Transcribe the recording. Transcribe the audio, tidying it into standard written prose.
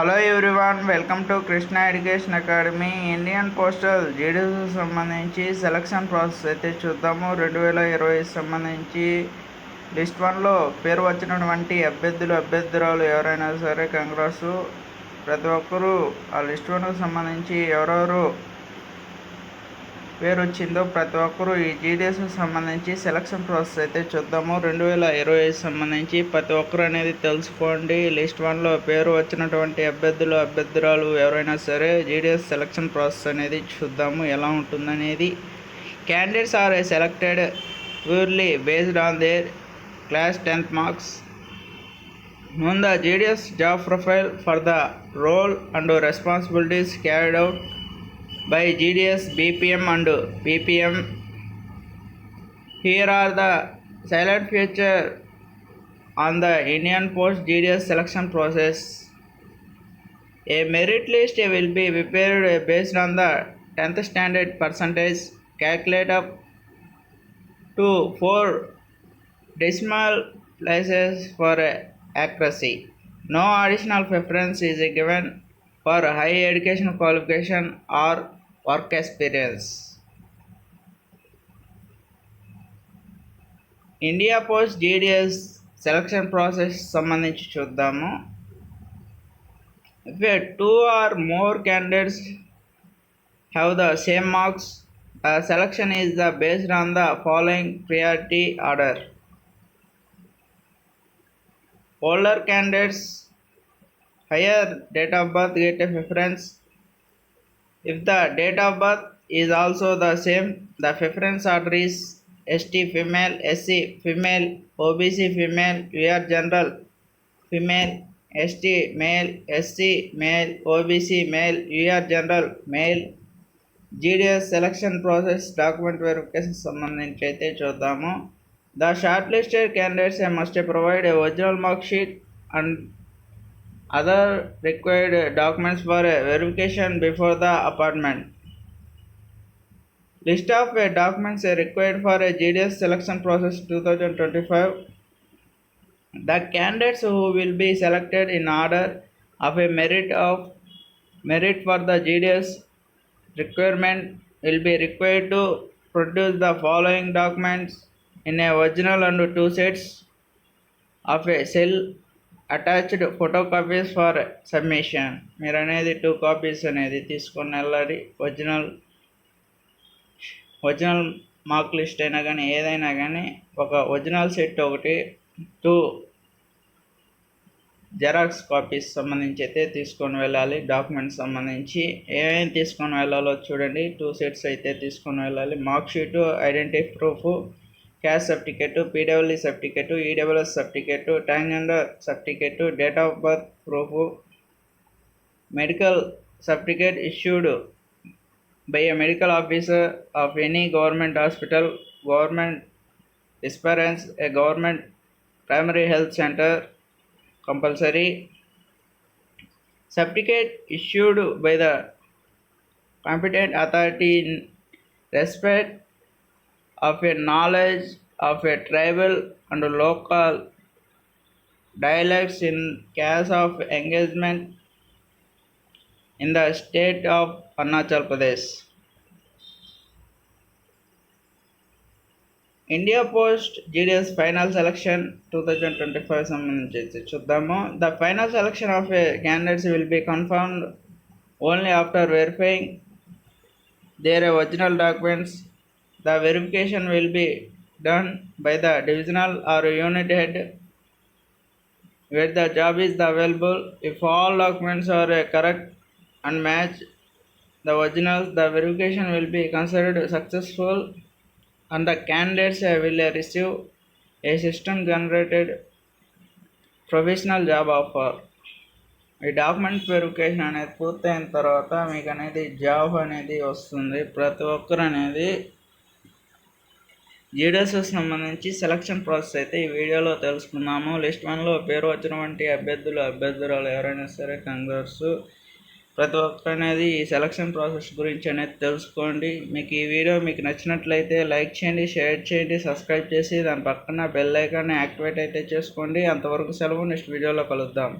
Hello everyone, welcome to Krishna education academy. Indian postal జీడీకి సంబంధించి selection process అయితే చూద్దాము. 2020 సంబంధించి లిస్ట్ 1లో పేరు వచ్చినటువంటి అభ్యర్థురాలు ఎవరైనా సరే కంగ్రాట్స్. ప్రతి ఒక్కరూ ఆ లిస్ట్ 1కు సంబంధించి ఎవరెవరు పేరు వచ్చిందో ప్రతి ఒక్కరూ ఈ జీడీఎస్కి సంబంధించి సెలక్షన్ ప్రాసెస్ అయితే చూద్దాము. 2020 సంబంధించి ప్రతి ఒక్కరు అనేది తెలుసుకోండి. లిస్ట్ 1లో పేరు వచ్చినటువంటి అభ్యర్థురాలు ఎవరైనా సరే జీడీఎస్ సెలక్షన్ ప్రాసెస్ అనేది చూద్దాము ఎలా ఉంటుందనేది. Candidates are selected purely based on their class 10th marks. Known the GDS job profile for the role and responsibilities carried out by GDS BPM and PPM. Here are the silent feature on the Indian Post GDS selection process. A merit list will be prepared based on the 10th standard percentage calculated up to 4 decimal places for accuracy. No additional preference is given for higher education qualification or work experience. India post GDS selection process సంబంధించి చూద్దాము. If 2 or more candidates have the same marks, the selection is based on the following priority order. Older candidates, higher date of birth get a preference. If the date of birth is also the same, the preference order is ST female, SC female, OBC female, UR general female, ST male, SC male, OBC male, UR general male. GDS selection process document verification సంబంధించి అయితే చూద్దాము. The shortlisted candidates must provide a original mark sheet and other required documents for verification before the appointment. List of documents required for a GDS selection process 2025. The candidates who will be selected in order of a merit for the GDS requirement will be required to produce the following documents in a original and 2 sets of a cell attached photocopies for submission. మీరు అనేది 2 copies అనేది తీసుకొని వెళ్ళాలి. Original mark list అయినా కానీ ఏదైనా కానీ ఒక ఒరిజినల్ సెట్ ఒకటి 2 జెరాక్స్ కాపీస్ సంబంధించి అయితే తీసుకొని వెళ్ళాలి. డాక్యుమెంట్స్ సంబంధించి ఏమేమి తీసుకొని వెళ్ళాలో చూడండి. 2 సెట్స్ అయితే తీసుకొని వెళ్ళాలి. Mark sheet, identity proof, caste certificate, PWD certificate, EWS certificate, transgender certificate, date of birth proof, medical certificate issued by a medical officer of any government hospital, government dispensaries, a government primary health center compulsory. Certificate issued by the competent authority in respect of a knowledge of a tribal and local dialects in case of engagement in the state of Arunachal Pradesh. India Post GDS final selection 2025 సంబంధించి చూద్దాము. The final selection of a candidates will be confirmed only after verifying their original documents. The verification will be done by the divisional or unit head where the job is available. If all documents are correct and match the originals, the verification will be considered successful and the candidates will receive a system generated professional job offer. ఈ document verification అనేది పూర్తయిన తర్వాత మీకు అనేది job అనేది వస్తుంది. ప్రతి ఒక్కరు అనేది జీడీఎస్కి సంబంధించి సెలక్షన్ ప్రాసెస్ అయితే ఈ వీడియోలో తెలుసుకున్నాము. లిస్ట్ 1లో పేరు వచ్చినటువంటి అభ్యర్థురాలు ఎవరైనా సరే కంగ్రాట్స్. ప్రతి ఒక్కరు అనేది ఈ సెలక్షన్ ప్రాసెస్ గురించి అనేది తెలుసుకోండి. మీకు ఈ వీడియో మీకు నచ్చినట్లయితే లైక్ చేయండి, షేర్ చేయండి, సబ్స్క్రైబ్ చేసి దాని పక్కన బెల్ ఐకాన్ని యాక్టివేట్ అయితే చేసుకోండి. అంతవరకు సెలవు. నెక్స్ట్ వీడియోలో కలుద్దాం.